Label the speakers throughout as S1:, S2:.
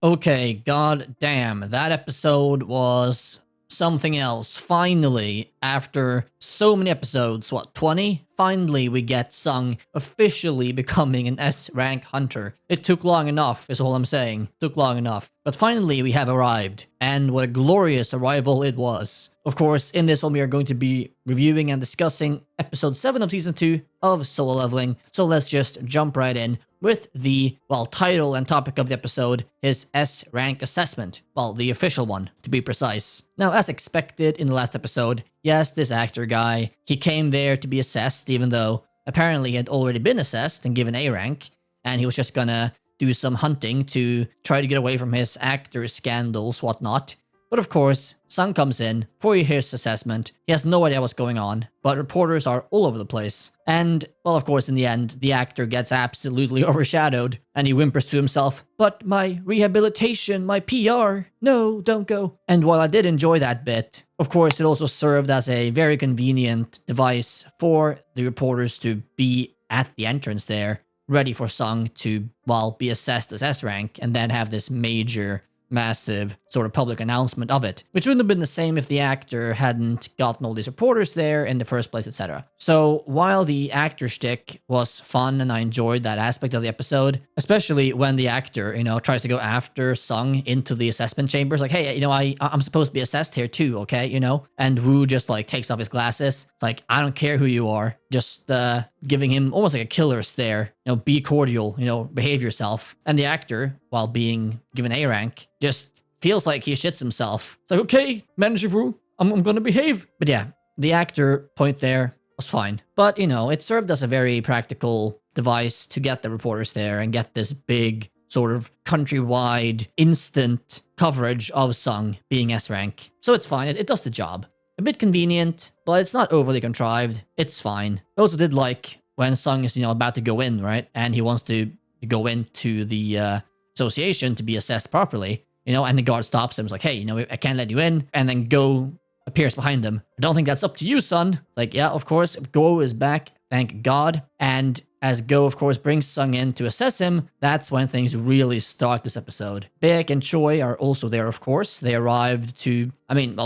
S1: Okay, god damn, that episode was something else. Finally, after so many episodes, what, 20? Finally, we get Sung officially becoming an S-rank hunter. It took long enough, is all I'm saying. Took long enough. But finally, we have arrived. And what a glorious arrival it was. Of course, in this one, we are going to be reviewing and discussing episode 7 of season 2 of Solo Leveling. So let's just jump right in with the, well, title and topic of the episode, his S-rank assessment. Well, the official one, to be precise. Now, as expected in the last episode, yes, this actor guy, he came there to be assessed, even though apparently he had already been assessed and given A rank, and he was just gonna do some hunting to try to get away from his actor scandals, whatnot. But of course, Sung comes in for his assessment. He has no idea what's going on, but reporters are all over the place. And, well, of course, in the end, the actor gets absolutely overshadowed, and he whimpers to himself, "But my rehabilitation, my PR, no, don't go." And while I did enjoy that bit, of course, it also served as a very convenient device for the reporters to be at the entrance there, ready for Sung to, well, be assessed as S rank, and then have this massive sort of public announcement of it, which wouldn't have been the same if the actor hadn't gotten all these reporters there in the first place, etc. So while the actor shtick was fun and I enjoyed that aspect of the episode, especially when the actor, tries to go after Sung into the assessment chambers, like, "Hey, I'm supposed to be assessed here too, okay, And Woo just like takes off his glasses, like, "I don't care who you are," just giving him almost like a killer stare, "Be cordial, behave yourself." And the actor, while being given A rank, just feels like he shits himself. It's like, "Okay, Manager Wu, I'm gonna behave." But yeah, the actor point there was fine. But, it served as a very practical device to get the reporters there and get this big sort of countrywide instant coverage of Sung being S rank. So it's fine, it does the job. A bit convenient, but it's not overly contrived. It's fine. I also did like when Sung is, about to go in, right? And he wants to go into the association to be assessed properly. And the guard stops him. It's like, "Hey, I can't let you in." And then Go appears behind him. "I don't think that's up to you, son." Like, yeah, of course, Go is back. Thank God. And as Go, of course, brings Sung in to assess him, that's when things really start this episode. Baek and Choi are also there, of course. They arrived to,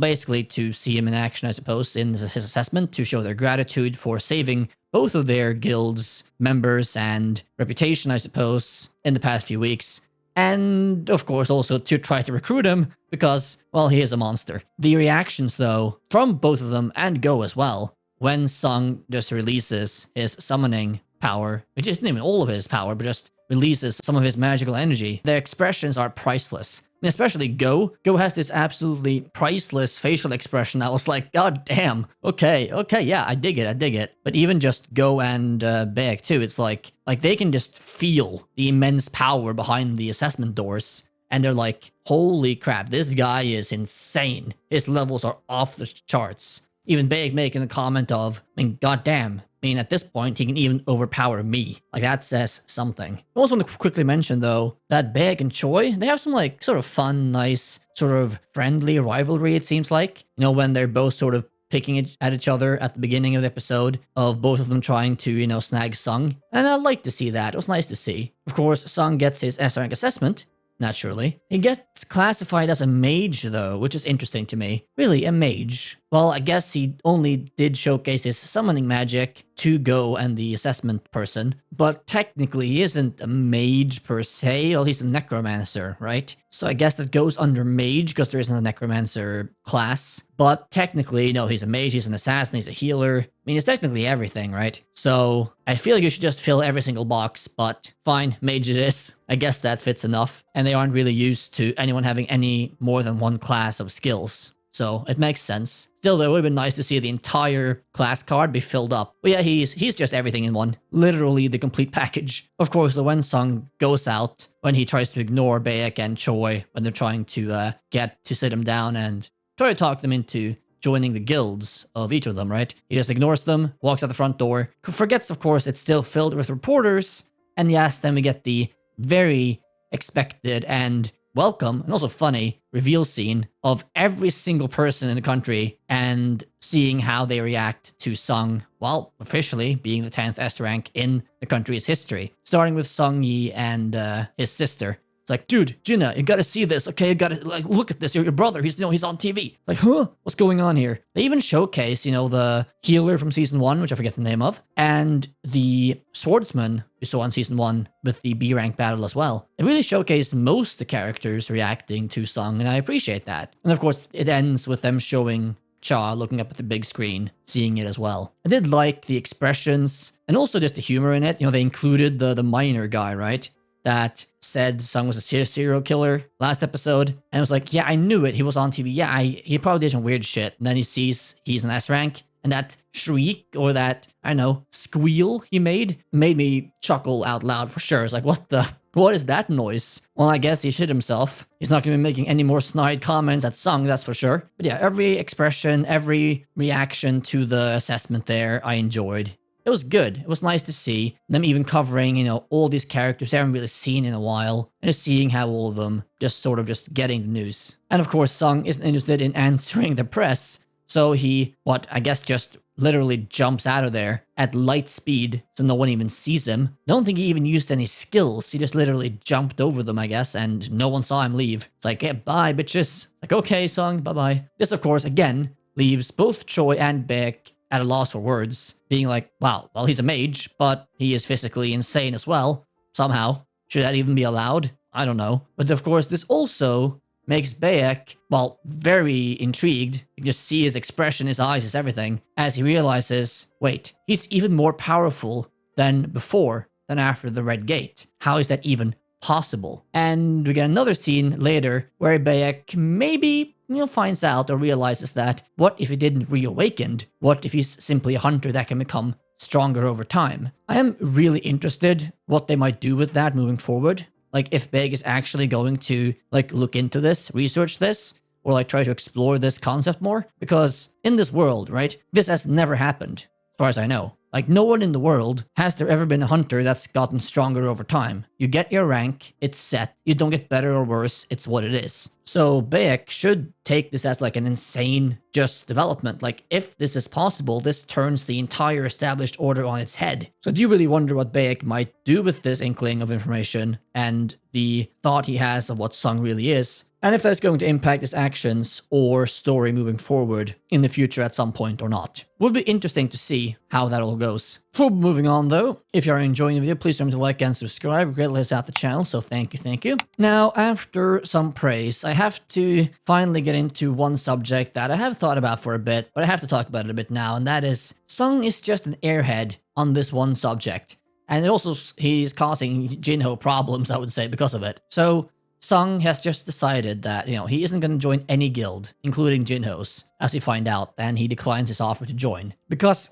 S1: basically to see him in action, I suppose, in his assessment, to show their gratitude for saving both of their guild's members and reputation, I suppose, in the past few weeks. And, of course, also to try to recruit him because, well, he is a monster. The reactions, though, from both of them and Go as well, when Sung just releases his summoning power, which isn't even all of his power, but just releases some of his magical energy, their expressions are priceless. Especially Go. Go has this absolutely priceless facial expression. I was like, "God damn. Okay, yeah, I dig it. But even just Go and Baek too, it's like they can just feel the immense power behind the assessment doors. And they're like, "Holy crap, this guy is insane. His levels are off the charts." Even Baek making the comment of, "Goddamn. At this point, he can even overpower me." Like, that says something. I also want to quickly mention, though, that Baek and Choi, they have some, sort of fun, nice, sort of friendly rivalry, it seems like. When they're both sort of picking at each other at the beginning of the episode, of both of them trying to, snag Sung. And I like to see that. It was nice to see. Of course, Sung gets his S rank assessment. Naturally. He gets classified as a mage, though, which is interesting to me. Really, a mage? Well, I guess he only did showcase his summoning magic to Go and the assessment person, but technically he isn't a mage per se. Well, he's a necromancer, right? So I guess that goes under mage because there isn't a necromancer class. But technically, he's a mage, he's an assassin, he's a healer. He's technically everything, right? So I feel like you should just fill every single box, but fine, mage it is. I guess that fits enough. And they aren't really used to anyone having any more than one class of skills. So it makes sense. Still, though, it would have been nice to see the entire class card be filled up. But yeah, he's just everything in one. Literally the complete package. Of course, the when Sung goes out, when he tries to ignore Baek and Choi, when they're trying to get to sit him down and try to talk them into joining the guilds of each of them, right? He just ignores them, walks out the front door, forgets, of course, it's still filled with reporters, and yes, then we get the very expected and welcome and also funny reveal scene of every single person in the country and seeing how they react to Sung, well, officially being the 10th S rank in the country's history. Starting with Sung Yi and his sister. It's like, dude, Jinna, you gotta see this. Okay, you gotta like look at this. Your brother, he's on TV. Like, huh? What's going on here? They even showcase, the healer from season 1, which I forget the name of, and the swordsman we saw on season 1 with the B rank battle as well. It really showcased most of the characters reacting to Sung, and I appreciate that. And of course, it ends with them showing Cha looking up at the big screen, seeing it as well. I did like the expressions and also just the humor in it. They included the miner guy, right? That said Sung was a serial killer last episode. And it was like, yeah, I knew it. He was on TV. Yeah, he probably did some weird shit. And then he sees he's an S rank. And that shriek or that, I don't know, squeal he made me chuckle out loud for sure. It's like, what is that noise? Well, I guess he shit himself. He's not going to be making any more snide comments at Sung, that's for sure. But yeah, every expression, every reaction to the assessment there, I enjoyed. It was good. It was nice to see them even covering, all these characters they haven't really seen in a while, and just seeing how all of them just sort of just getting the news. And of course, Sung isn't interested in answering the press, so he, I guess just literally jumps out of there at light speed so no one even sees him. I don't think he even used any skills. He just literally jumped over them, I guess, and no one saw him leave. It's like, yeah, bye, bitches. Like, okay, Sung, bye-bye. This, of course, again, leaves both Choi and Baek at a loss for words, being like, wow, well, he's a mage, but he is physically insane as well, somehow. Should that even be allowed? I don't know. But of course, this also makes Baek, very intrigued. You can just see his expression, his eyes, his everything, as he realizes, wait, he's even more powerful than before, than after the Red Gate. How is that even possible? And we get another scene later where Baek maybe finds out or realizes that, what if he didn't reawakened? What if he's simply a hunter that can become stronger over time? I am really interested what they might do with that moving forward. Like, if Baek is actually going to, look into this, research this, or, try to explore this concept more. Because in this world, right, this has never happened, as far as I know. No one in the world has there ever been a hunter that's gotten stronger over time. You get your rank, it's set. You don't get better or worse, it's what it is. So Baek should take this as an insane just development. If this is possible, this turns the entire established order on its head. So I do really wonder what Baek might do with this inkling of information and the thought he has of what Sung really is. And if that's going to impact his actions or story moving forward in the future at some point or not. Would be interesting to see how that all goes. Before moving on though, if you are enjoying the video, please remember to like and subscribe. It greatly helps out the channel, so thank you. Now, after some praise, I have to finally get into one subject that I have thought about for a bit, but I have to talk about it a bit now, and that is Sung is just an airhead on this one subject. And he's causing Jin-Ho problems, I would say, because of it. So Sung has just decided that, he isn't going to join any guild, including Jin-Ho's, as we find out, and he declines his offer to join. Because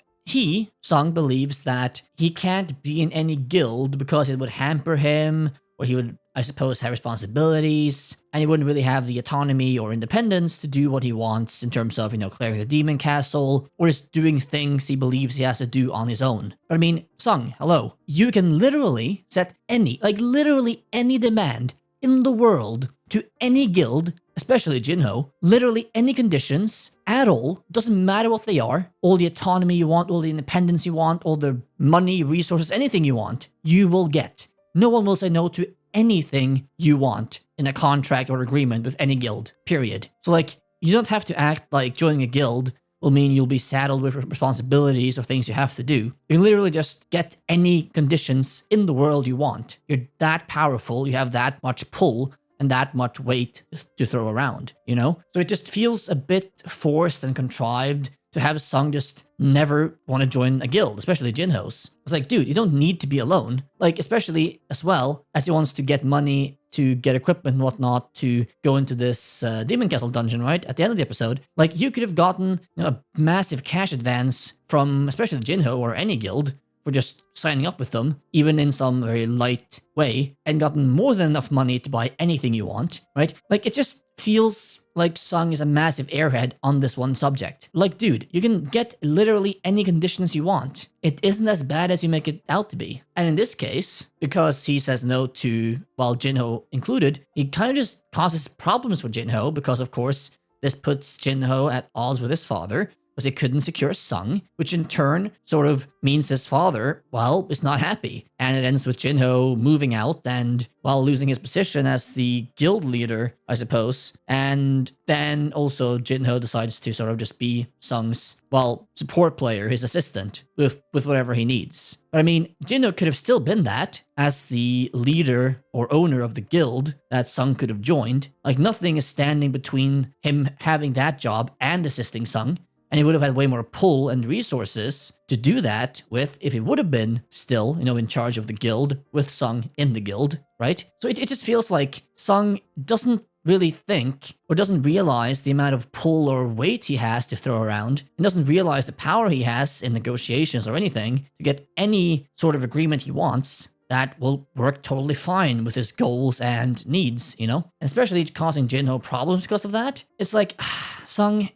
S1: Sung believes that he can't be in any guild because it would hamper him, or he would, I suppose, have responsibilities, and he wouldn't really have the autonomy or independence to do what he wants in terms of, clearing the demon castle, or just doing things he believes he has to do on his own. But I mean, Sung, hello. You can literally set literally any demand in the world to any guild, especially Jin-Ho, literally any conditions at all, doesn't matter what they are, all the autonomy you want, all the independence you want, all the money, resources, anything you want, you will get. No one will say no to anything you want in a contract or agreement with any guild, period. So you don't have to act like joining a guild will mean you'll be saddled with responsibilities or things you have to do. You can literally just get any conditions in the world you want. You're that powerful, you have that much pull and that much weight to throw around, So it just feels a bit forced and contrived to have Sung just never want to join a guild, especially Jin-Ho's. It's like, dude, you don't need to be alone. Especially as well as he wants to get money to get equipment and whatnot to go into this Demon Castle dungeon, right? At the end of the episode. You could have gotten a massive cash advance from especially Jin-Ho or any guild for just signing up with them, even in some very light way, and gotten more than enough money to buy anything you want, right? It just feels like Sung is a massive airhead on this one subject. Dude, you can get literally any conditions you want. It isn't as bad as you make it out to be. And in this case, because he says no to, Jin-Ho included, he kind of just causes problems for Jin-Ho because, of course, this puts Jin-Ho at odds with his father, was he couldn't secure Sung, which in turn sort of means his father, well, is not happy. And it ends with Jin-Ho moving out and, well, losing his position as the guild leader, I suppose. And then also Jin-Ho decides to sort of just be Sung's, well, support player, his assistant, with whatever he needs. But I mean, Jin-Ho could have still been that as the leader or owner of the guild that Sung could have joined. Like, nothing is standing between him having that job and assisting Sung. And he would have had way more pull and resources to do that with if he would have been still, in charge of the guild with Sung in the guild, right? So it just feels like Sung doesn't really think or doesn't realize the amount of pull or weight he has to throw around and doesn't realize the power he has in negotiations or anything to get any sort of agreement he wants that will work totally fine with his goals and needs, And especially causing Jin-Ho problems because of that. It's like, Sung,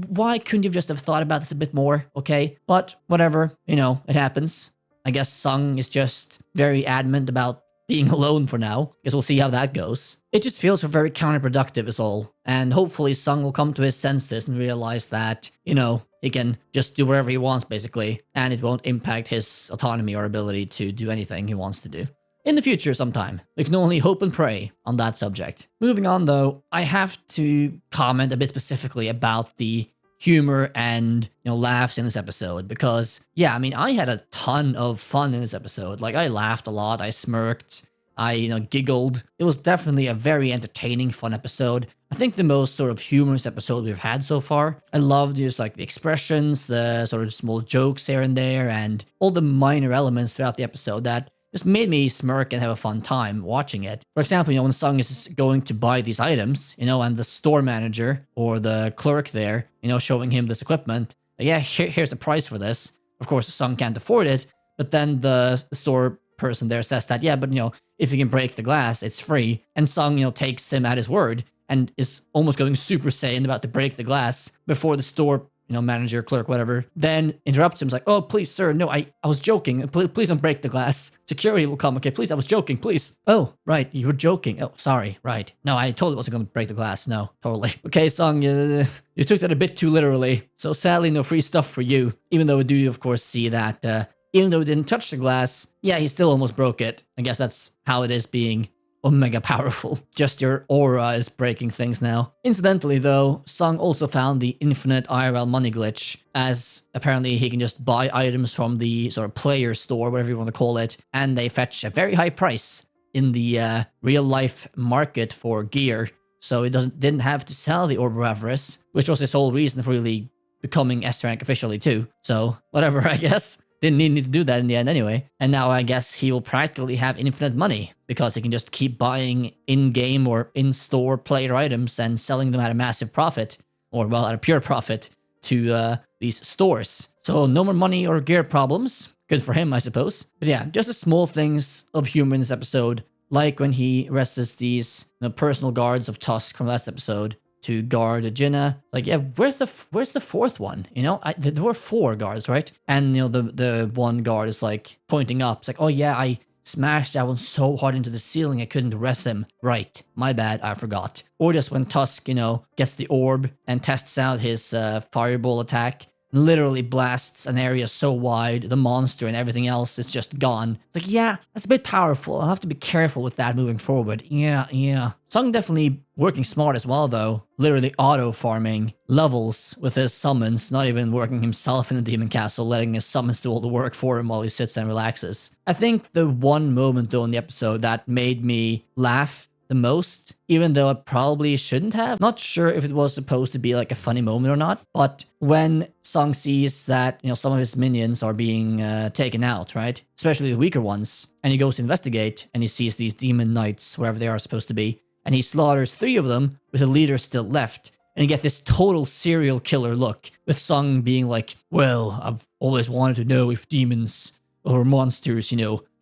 S1: why couldn't you just have thought about this a bit more, okay? But whatever, it happens. I guess Sung is just very adamant about being alone for now. Guess we'll see how that goes. It just feels very counterproductive is all. And hopefully Sung will come to his senses and realize that, he can just do whatever he wants basically, and it won't impact his autonomy or ability to do anything he wants to do. In the future sometime. We can only hope and pray on that subject. Moving on though, I have to comment a bit specifically about the humor and, laughs in this episode because, yeah, I mean, I had a ton of fun in this episode. Like, I laughed a lot, I smirked, I, giggled. It was definitely a very entertaining, fun episode. I think the most sort of humorous episode we've had so far. I loved just like the expressions, the sort of small jokes here and there, and all the minor elements throughout the episode that just made me smirk and have a fun time watching it. For example, when Sung is going to buy these items, and the store manager or the clerk there, showing him this equipment. Yeah, here's the price for this. Of course, Sung can't afford it, but then the store person there says that, yeah, but if you can break the glass, it's free. And Sung, takes him at his word and is almost going Super Saiyan about to break the glass before the store manager, clerk, whatever, then interrupts him. He's like, oh, please, sir, no, I was joking. Please don't break the glass. Security will come. Okay, please, I was joking, please. Oh, right, you were joking. Oh, sorry, right. No, I totally wasn't going to break the glass. No, totally. Okay, Sung, you took that a bit too literally. So sadly, no free stuff for you. Even though we do, of course, see that even though he didn't touch the glass, yeah, he still almost broke it. I guess that's how it is being Omega powerful. Just your aura is breaking things now. Incidentally though, Sung also found the infinite IRL money glitch, as apparently he can just buy items from the sort of player store, whatever you want to call it, and they fetch a very high price in the real life market for gear. So he didn't have to sell the Orb of Avarice, which was his whole reason for really becoming S rank officially too. So whatever, I guess. Didn't need to do that in the end anyway. And now I guess he will practically have infinite money because he can just keep buying in-game or in-store player items and selling them at a massive profit, or well, at a pure profit to these stores. So no more money or gear problems. Good for him, I suppose. But yeah, just the small things of humor in this episode, like when he arrests these personal guards of Tusk from last episode to guard Jinna. Like, yeah, where's the fourth one? There were 4 guards, right? And the one guard is like pointing up. It's like, oh yeah, I smashed that one so hard into the ceiling I couldn't arrest him. Right, my bad, I forgot. Or just when Tusk, gets the orb and tests out his fireball attack, literally blasts an area so wide, the monster and everything else is just gone. It's like, yeah, that's a bit powerful. I'll have to be careful with that moving forward. Yeah. Sung definitely working smart as well, though. Literally auto-farming levels with his summons, not even working himself in the demon castle, letting his summons do all the work for him while he sits and relaxes. I think the one moment, though, in the episode that made me laugh the most, even though I probably shouldn't have. Not sure if it was supposed to be like a funny moment or not, but when Sung sees that, some of his minions are being taken out, right? Especially the weaker ones, and he goes to investigate, and he sees these demon knights, wherever they are supposed to be, and he slaughters 3 of them with a leader still left, and you get this total serial killer look, with Sung being like, well, I've always wanted to know if demons or monsters,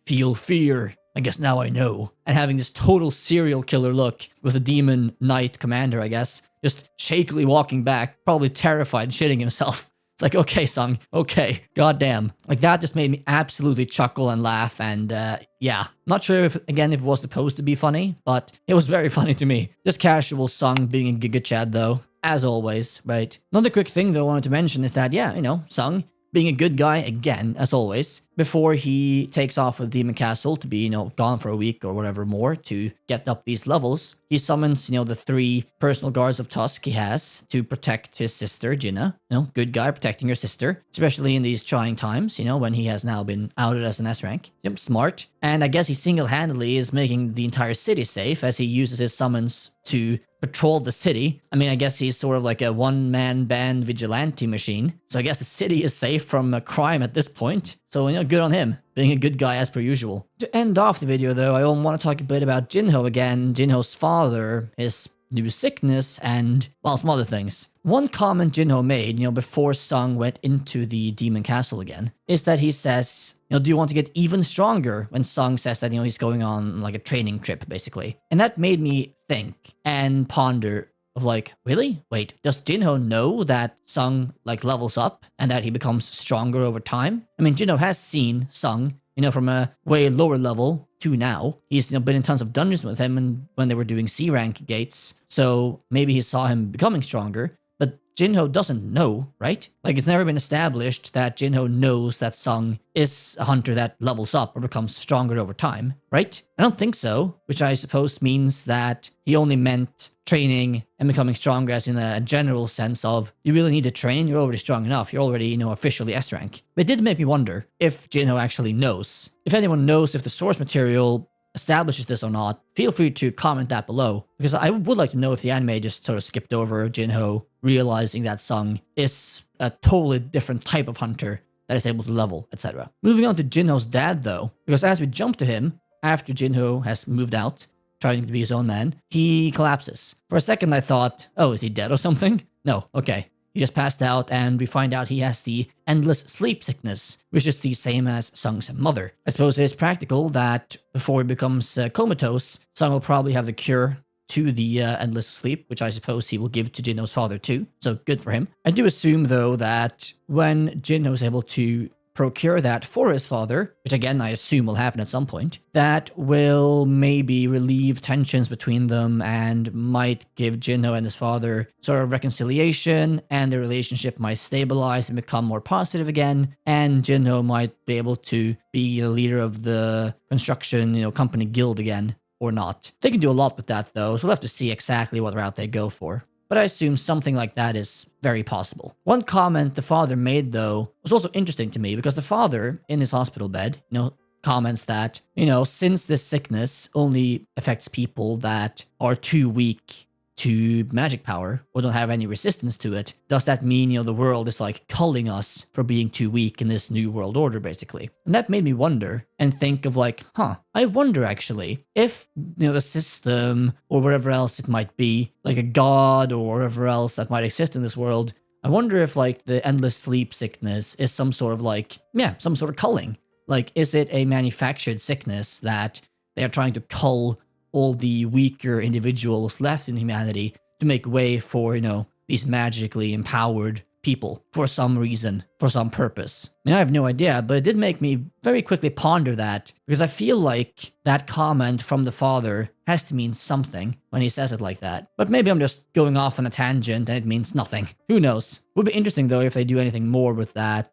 S1: feel fear. I guess now I know. And having this total serial killer look with a demon knight commander, I guess, just shakily walking back, probably terrified, shitting himself. It's like, okay, Sung, okay, goddamn. Like, that just made me absolutely chuckle and laugh, and yeah. Not sure if it was supposed to be funny, but it was very funny to me. Just casual Sung being a Giga Chad, though. as always, right? Another quick thing, though, I wanted to mention is that, yeah, Sung being a good guy again, as always, before he takes off with Demon Castle to be, gone for a week or whatever more to get up these levels, he summons, the 3 personal guards of Tusk he has to protect his sister, Jinna. Good guy protecting your sister, especially in these trying times, when he has now been outed as an S rank. Yep, smart. And I guess he single-handedly is making the entire city safe as he uses his summons to patrol the city. I mean, I guess he's sort of like a one-man band vigilante machine. So I guess the city is safe from crime at this point. So, good on him, being a good guy as per usual. To end off the video, though, I want to talk a bit about Jin-Ho again, Jin-Ho's father, his new sickness, and, well, some other things. One comment Jin-Ho made, before Sung went into the Demon Castle again, is that he says, do you want to get even stronger? When Sung says that, he's going on like a training trip, basically. And that made me think and ponder of like, really? Wait, does Jin-Ho know that Sung like levels up and that he becomes stronger over time? I mean, Jin-Ho has seen Sung, from a way lower level to now. He's, been in tons of dungeons with him and when they were doing C rank gates. So maybe he saw him becoming stronger. But Jin-Ho doesn't know, right? Like, it's never been established that Jin-Ho knows that Sung is a hunter that levels up or becomes stronger over time, right? I don't think so, which I suppose means that he only meant training and becoming stronger as in a general sense of, you really need to train, you're already strong enough, you're already, officially S rank. But it did make me wonder if Jin-Ho actually knows. If anyone knows if the source material establishes this or not, feel free to comment that below, because I would like to know if the anime just sort of skipped over Jin-Ho realizing that Sung is a totally different type of hunter that is able to level, etc. Moving on to Jin-Ho's dad, though, because as we jump to him, after Jin-Ho has moved out, trying to be his own man, he collapses. For a second I thought, oh, is he dead or something? No, okay. He just passed out, and we find out he has the endless sleep sickness, which is the same as Sung's mother. I suppose it is practical that before he becomes comatose, Sung will probably have the cure to the endless sleep, which I suppose he will give to Jin-Ho's father too, so good for him. I do assume, though, that when Jin-Ho is able to procure that for his father, which again I assume will happen at some point, that will maybe relieve tensions between them and might give Jin-Ho and his father sort of reconciliation, and the relationship might stabilize and become more positive again, and Jin-Ho might be able to be the leader of the construction, company guild again, or not. They can do a lot with that, though, so we'll have to see exactly what route they go for. But I assume something like that is very possible. One comment the father made, though, was also interesting to me, because the father, in his hospital bed, comments that, since this sickness only affects people that are too weak to magic power or don't have any resistance to it, does that mean, the world is like culling us for being too weak in this new world order, basically? And that made me wonder and think of like, I wonder actually if, the system or whatever else it might be, like a god or whatever else that might exist in this world, I wonder if like the endless sleep sickness is some sort of like, some sort of culling. Like, is it a manufactured sickness that they are trying to cull all the weaker individuals left in humanity to make way for, these magically empowered people for some reason, for some purpose? I mean, I have no idea, but it did make me very quickly ponder that, because I feel like that comment from the father has to mean something when he says it like that. But maybe I'm just going off on a tangent and it means nothing. Who knows? Would be interesting, though, if they do anything more with that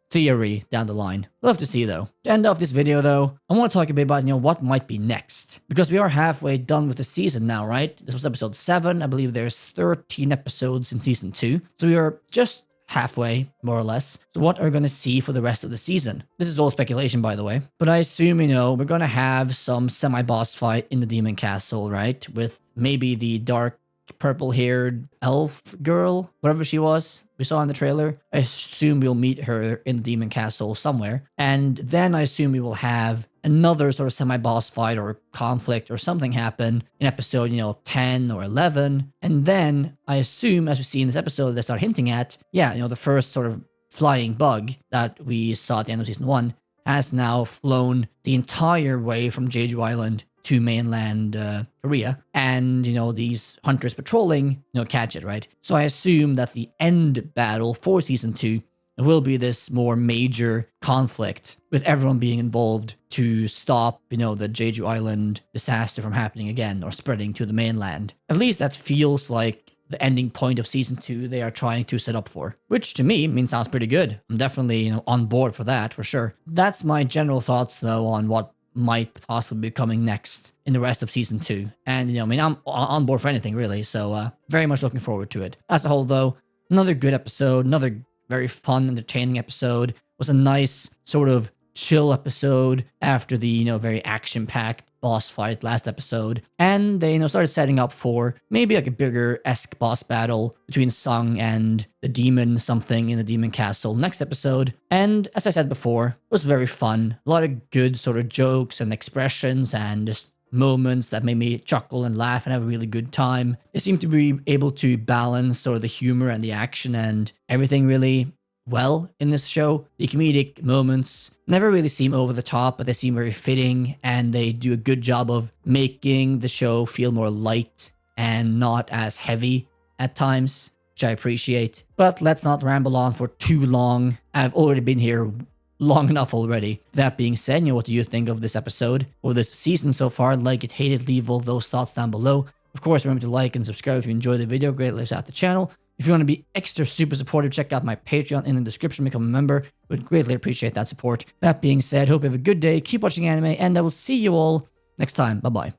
S1: theory down the line. We'll have to see, though. To end off this video, though, I want to talk a bit about, what might be next. Because we are halfway done with the season now, right? This was episode 7. I believe there's 13 episodes in season 2. So we are just halfway, more or less. So what are we going to see for the rest of the season? This is all speculation, by the way. But I assume, we're going to have some semi-boss fight in the Demon Castle, right? With maybe the dark purple-haired elf girl, whatever she was, we saw in the trailer. I assume we'll meet her in the Demon Castle somewhere. And then I assume we will have another sort of semi-boss fight or conflict or something happen in episode, 10 or 11. And then I assume, as we see in this episode, they start hinting at, the first sort of flying bug that we saw at the end of season 1 has now flown the entire way from Jeju Island to mainland Korea, and these hunters patrolling catch it, right? So I assume that the end battle for season 2 will be this more major conflict with everyone being involved to stop the Jeju Island disaster from happening again or spreading to the mainland. At least that feels like the ending point of season 2 they are trying to set up for. Which to me means sounds pretty good. I'm definitely, on board for that for sure. That's my general thoughts though on what might possibly be coming next in the rest of season 2. And I'm on board for anything really, so very much looking forward to it. As a whole though, another good episode, another very fun, entertaining episode. It was a nice sort of chill episode after the very action-packed boss fight last episode, and they started setting up for maybe like a bigger-esque boss battle between Sung and the demon something in the demon castle next episode. And as I said before, it was very fun. A lot of good sort of jokes and expressions and just moments that made me chuckle and laugh and have a really good time. They seem to be able to balance sort of the humor and the action and everything really well in this show. The comedic moments never really seem over the top, but they seem very fitting, and they do a good job of making the show feel more light and not as heavy at times, which I appreciate. But let's not ramble on for too long. I've already been here long enough already. That being said, what do you think of this episode or this season so far? Like it, hate it, leave all those thoughts down below. Of course, remember to like and subscribe if you enjoyed the video. Greatly helps out the channel. If you want to be extra super supportive, check out my Patreon in the description, become a member. Would greatly appreciate that support. That being said, hope you have a good day, keep watching anime, and I will see you all next time. Bye-bye.